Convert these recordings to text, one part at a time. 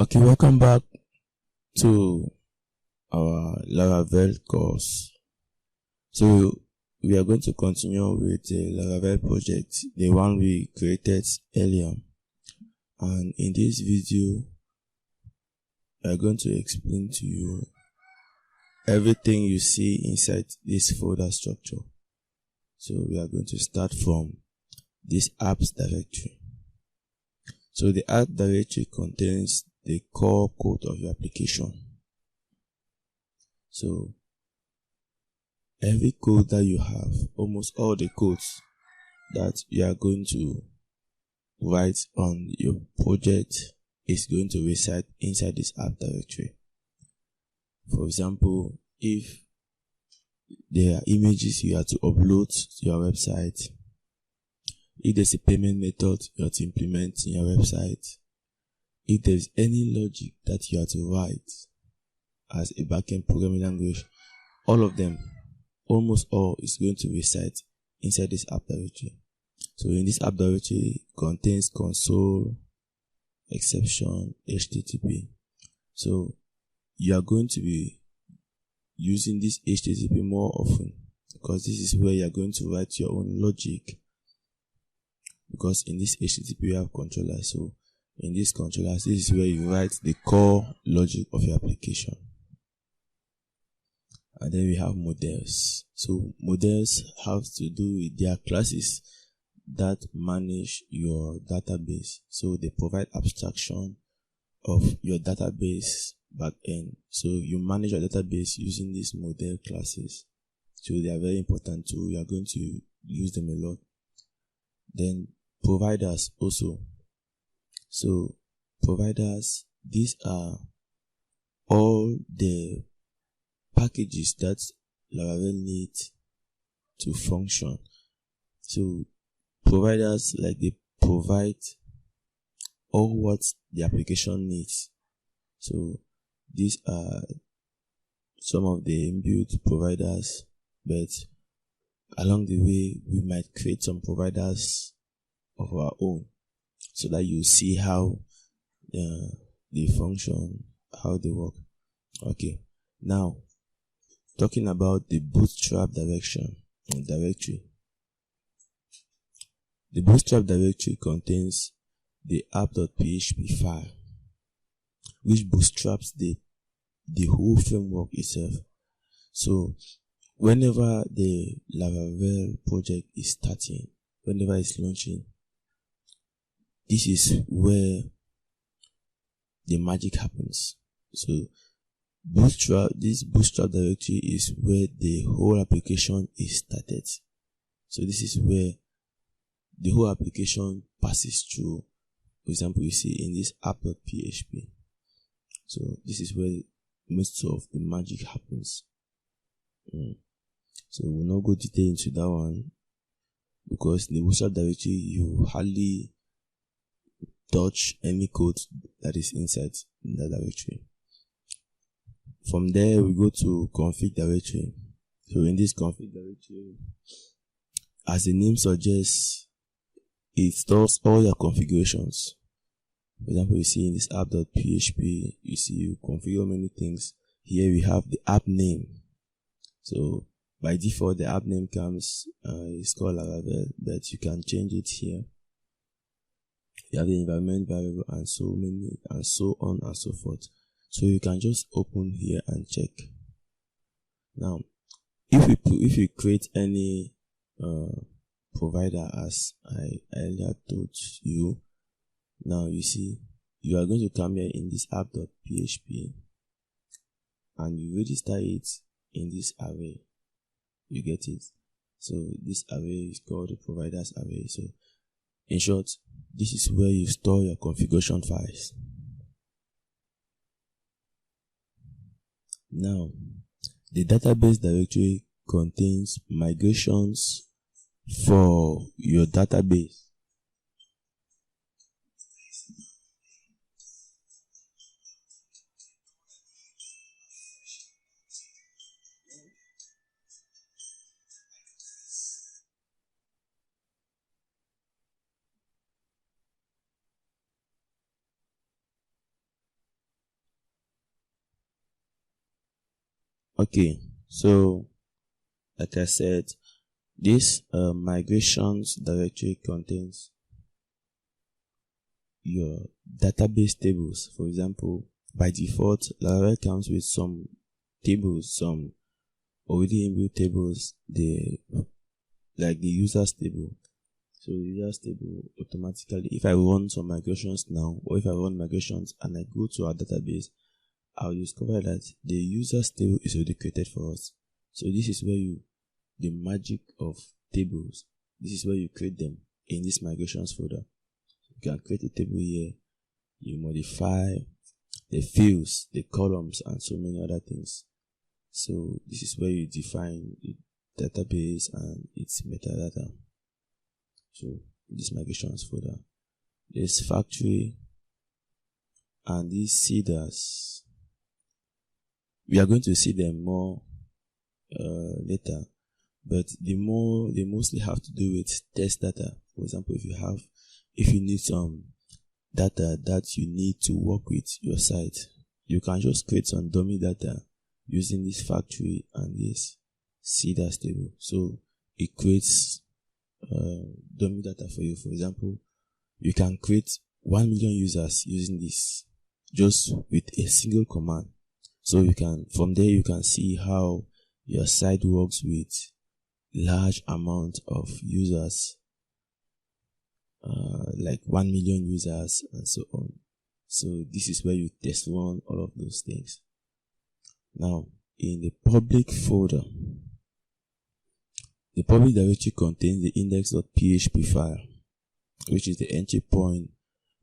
Okay, welcome back to our Laravel course. So we are going to continue with the Laravel project, the one we created earlier. And in this video, we are going to explain to you everything you see inside this folder structure. So we are going to start from this apps directory. So the app directory contains the core code of your application. So every code that you have, almost all the codes that you are going to write on your project is going to reside inside this app directory. For example, if there are images you have to upload to your website, if there's a payment method you have to implement in your website, if there's any logic that you have to write as a backend programming language, all of them, almost all, is going to reside inside this app directory. So in this app directory contains console, exception, HTTP. So you are going to be using this HTTP more often because this is where you are going to write your own logic. Because in this HTTP you have controllers. So in these controllers, this is where you write the core logic of your application. And then we have models. So models have to do with their classes that manage your database. So they provide abstraction of your database backend. So you manage your database using these model classes. So they are very important too. You are going to use them a lot. Then providers also. So providers, these are all the packages that Laravel needs to function. So providers, like, they provide all what the application needs. So these are some of the inbuilt providers, but along the way we might create some providers of our own so that you see how they function, how they work. Okay, now talking about the Bootstrap directory. The Bootstrap directory contains the app.php file, which bootstraps the whole framework itself. So whenever the Laravel project is starting, whenever it's launching, this is where the magic happens. So this Bootstrap directory is where the whole application is started. So this is where the whole application passes through. For example, you see in this app.php. So this is where most of the magic happens. So we'll not go detail into that one because in the Bootstrap directory you hardly touch any code that is inside the directory. From there we go to config directory. So in this config directory, as the name suggests, it stores all your configurations. For example, you see in this app.php, you see you configure many things. Here we have the app name. So by default the app name comes, it's called Laravel, but you can change it here. You have the environment variable and so on and so forth. So you can just open here and check. Now, if we create any provider, as I earlier told you, now you see you are going to come here in this app.php and you register it in this array. You get it? So this array is called the providers array. So in short, this is where you store your configuration files. Now, the database directory contains migrations for your database. Okay, so like I said, this migrations directory contains your database tables. For example, by default, Laravel comes with some tables, some already inbuilt tables, like the users table. So the users table automatically, if I run some migrations now, or if I run migrations and I go to our database, I'll discover that the users table is already created for us. So this is where the magic of tables, this is where you create them in this migrations folder. You can create a table here, you modify the fields, the columns, and so many other things. So this is where you define the database and its metadata. So this migrations folder, there's factory and these seeders. We are going to see them more later, but they mostly have to do with test data. For example, if you need some data that you need to work with your site, you can just create some dummy data using this factory and this seeders table. So it creates dummy data for you. For example, you can create 1 million users using this just with a single command. So from there you can see how your site works with large amount of users, like 1 million users and so on. So this is where you test run all of those things. Now, in the public folder, the public directory contains the index.php file, which is the entry point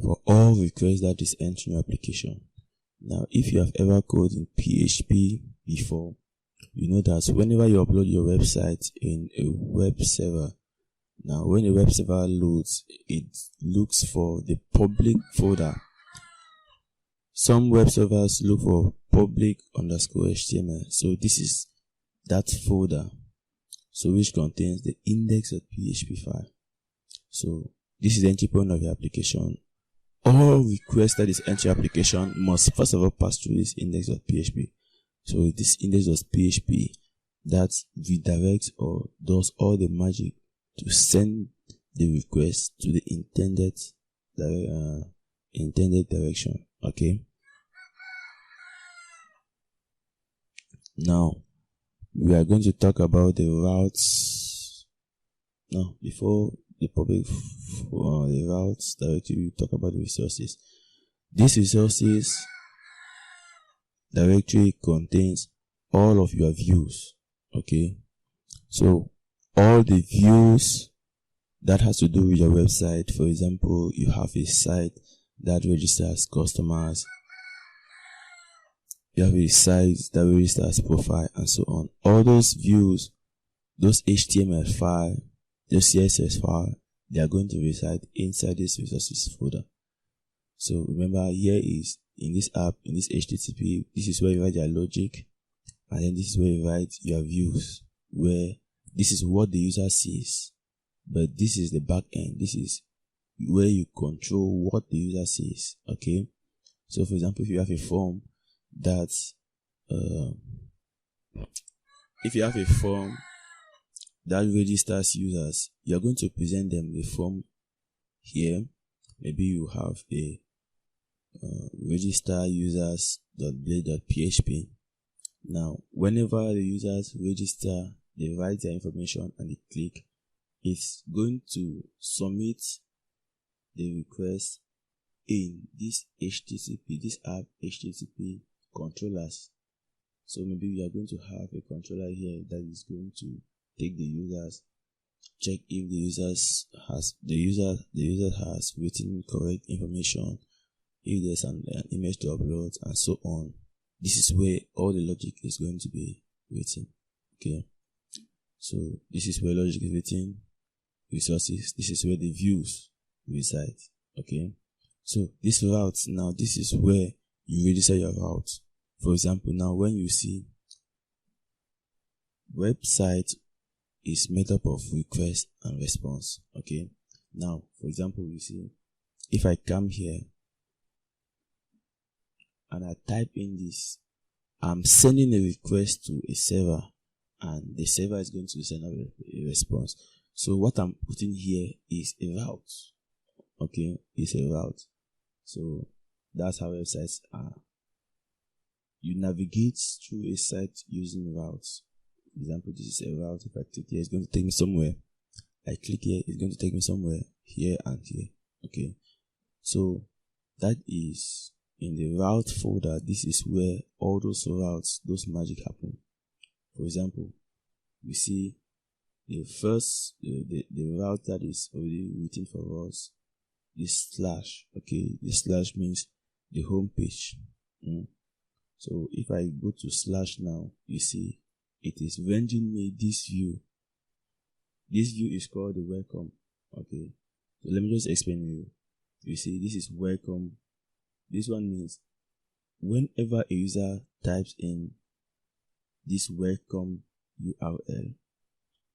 for all requests that is entering your application. Now, if you have ever coded in PHP before, you know that whenever you upload your website in a web server, now when a web server loads, it looks for the public folder. Some web servers look for public_HTML. So this is that folder, so which contains the index.php file. So this is the entry point of your application. All requests that is entering your application must first of all pass through this index.php. So this index.php that redirects or does all the magic to send the request to the intended direction. Okay. Now we are going to talk about the routes. No, before the public the routes directory, we talk about the resources. This resources directory contains all of your views. Okay, so all the views that has to do with your website. For example, you have a site that registers customers, you have a site that registers profile, and so on. All those views, those HTML file, the CSS file, they are going to reside inside this resources folder. So remember, here is in this app, in this HTTP, this is where you write your logic, and then this is where you write your views, where this is what the user sees, but this is the back end. This is where you control what the user sees. Okay, so for example, if you have a form that registers users, you are going to present them the form here. Maybe you have a register users.blade.php. Now, whenever the users register, they write their information and they click, it's going to submit the request in this app HTTP controllers. So maybe we are going to have a controller here that is going to take the users, check if the user has written correct information, if there's an image to upload, and so on. This is where all the logic is going to be written. Okay, so this is where logic is written. Resources, this is where the views reside. Okay, so this route, now this is where you register your route. For example, now when you see website is made up of request and response. Okay, now for example, you see if I come here and I type in this I'm sending a request to a server, and the server is going to send a response. So what I'm putting here is a route. Okay, it's a route. So that's how websites are. You navigate through a site using routes. For example, this is a route. If I click here, it's going to take me somewhere. I click here, it's going to take me somewhere, here and here. Okay, so that is in the route folder. This is where all those routes, those magic happen. For example, you see the first the route that is already written for us is slash. Okay, the slash means the home page. So if I go to slash now, you see it is rendering me this view. This view is called the welcome. Okay, so let me just explain to you. You see, this is welcome. This one means whenever a user types in this welcome URL,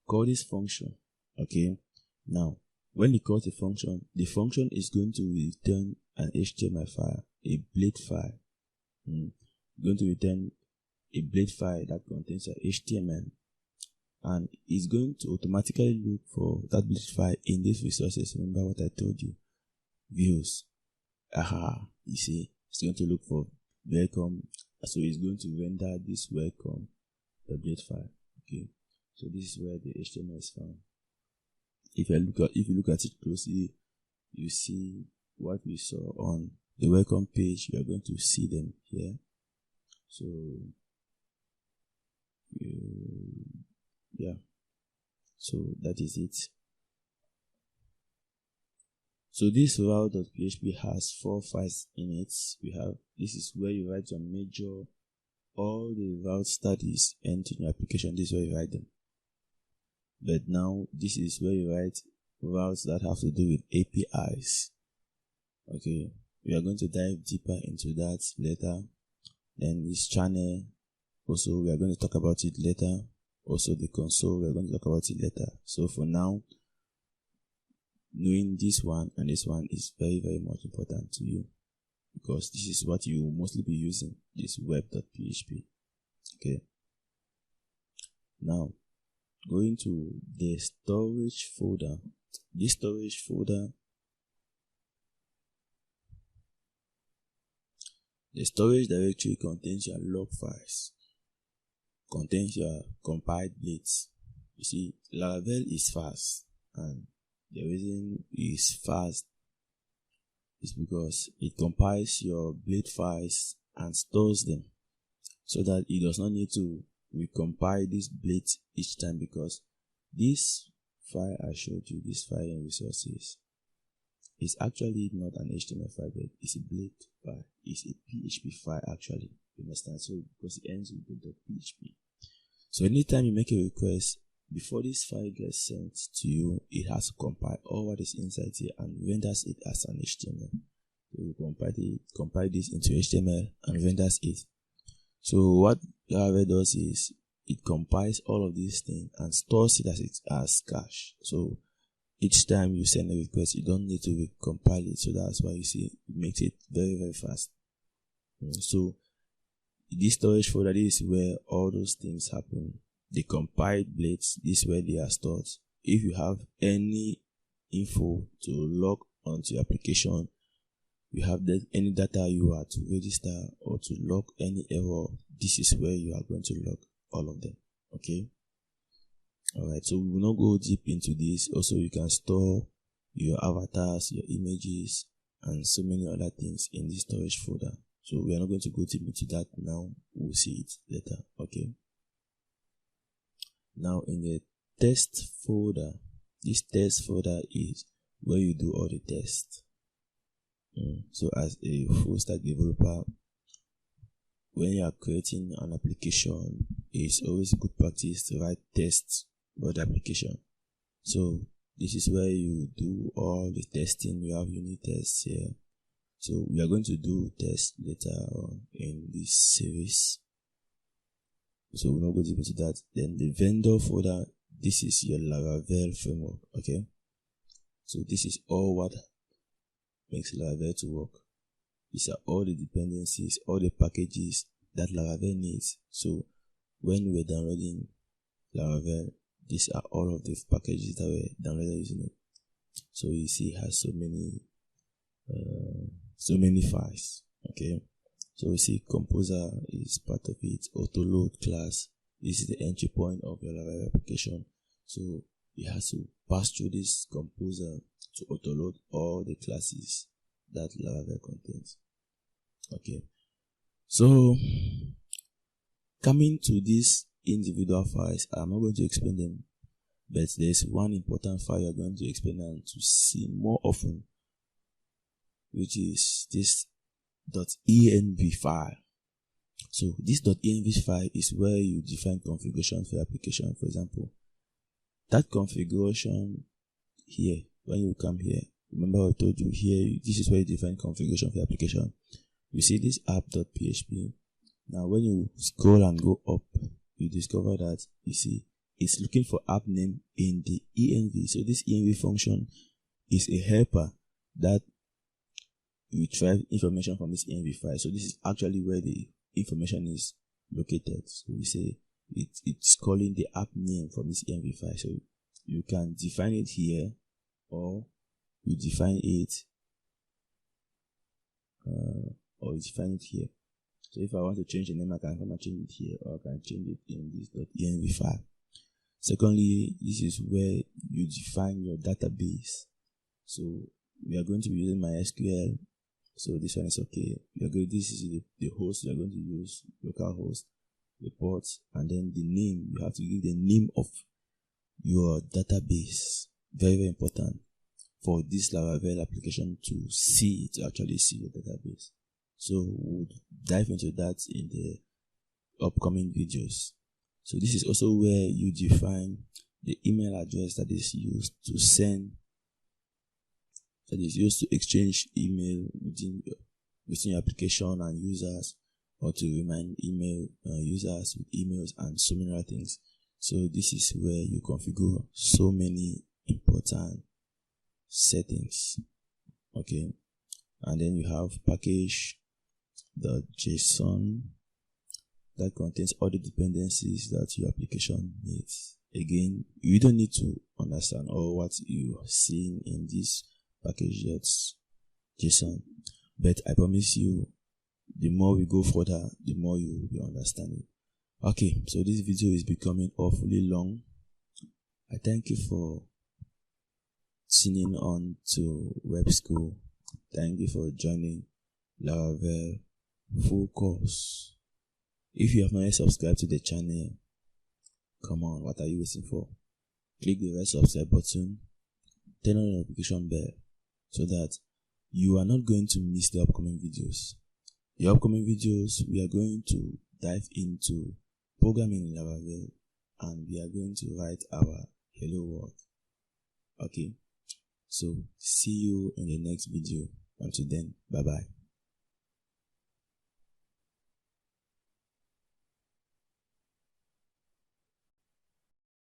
call this function. Okay, now when you call the function is going to return an HTML file, a blade file. Going to return a blade file that contains a HTML, and it's going to automatically look for that blade file in these resources. Remember what I told you, views. You see, it's going to look for welcome, so it's going to render this welcome the blade file. Okay, so this is where the HTML is found. If you look at it closely, you see what we saw on the welcome page. You are going to see them here. So yeah, so that is it. So this route.php has 4 files in it. This is where you write your major, all the route studies into your application. This is where you write them. But now this is where you write routes that have to do with APIs. Okay, we are going to dive deeper into that later. Then this channel, also we are going to talk about it later. Also the console, we are going to talk about it later. So for now, knowing this one and this one is very, very much important to you, because this is what you will mostly be using, this web.php. Okay, now going to the storage folder. This storage folder, the storage directory contains your log files, contains your compiled blades. You see, Laravel is fast, and the reason it's fast is because it compiles your blade files and stores them, so that it does not need to recompile these blades each time, because this file I showed you, this file in resources, is actually not an HTML file, but it's a blade file. It's a PHP file actually. You understand? So because it ends with the .php. So anytime you make a request, before this file gets sent to you, it has to compile all what is inside here and renders it as an HTML. So you compile this into HTML and renders it. So what Laravel does is it compiles all of these things and stores it as cache. So each time you send a request, you don't need to recompile it. So that's why you see it makes it very, very fast. So this storage folder, this is where all those things happen. The compiled blades, this is where they are stored. If you have any info to log onto your application, you have any data you are to register or to log any error, this is where you are going to log all of them. Okay, alright, so we will not go deep into this. Also, you can store your avatars, your images, and so many other things in this storage folder. So we are not going to go deep into that now. We'll see it later. Okay, now in the test folder, this test folder is where you do all the tests. So as a full stack developer, when you are creating an application, it's always good practice to write tests for the application. So this is where you do all the testing. You have unit tests here. So we are going to do tests later on in this series. So we'll not go deep into that. Then the vendor folder, this is your Laravel framework. Okay, so this is all what makes Laravel to work. These are all the dependencies, all the packages that Laravel needs. So when we're downloading Laravel, these are all of the packages that we're downloading using it. So you see it has so many files. Okay, so we see Composer is part of it. Autoload class, this is the entry point of your Laravel application. So it has to pass through this Composer to autoload all the classes that Laravel contains. Okay, so coming to these individual files, I'm not going to explain them, but there's one important file you're going to explain and to see more often, which is this .env file. So this .env file is where you define configuration for your application. For example, that configuration here, when you come here, remember I told you here, this is where you define configuration for your application. You see this app.php. Now when you scroll and go up, you discover that, you see, it's looking for app name in the env. So this env function is a helper that retrieve information from this env file. So this is actually where the information is located. So we say it's calling the app name from this env file. So you can define it here, or you define it here. So if I want to change the name, I can come and change it here, or I can change it in this .env file. Secondly, this is where you define your database. So we are going to be using MySQL. So this one is okay. This is the host you are going to use, localhost, the port, and then the name. You have to give the name of your database. Very, very important for this Laravel application to actually see your database. So we'll dive into that in the upcoming videos. So this is also where you define the email address that is used to exchange email within your application and users, or to remind users with emails and so many other things. So this is where you configure so many important settings. Okay, and then you have package.json that contains all the dependencies that your application needs. Again, you don't need to understand all what you see in this package.json, but I promise you, the more we go further, the more you will be understanding. Okay, so this video is becoming awfully long. I thank you for tuning on to Web School. Thank you for joining Laravel full course. If you have not yet subscribed to the channel, come on, what are you waiting for? Click the red subscribe button, turn on the notification bell, so that you are not going to miss the upcoming videos. The upcoming videos, we are going to dive into programming in Laravel, and we are going to write our hello world. Okay, so see you in the next video. Until then, bye bye.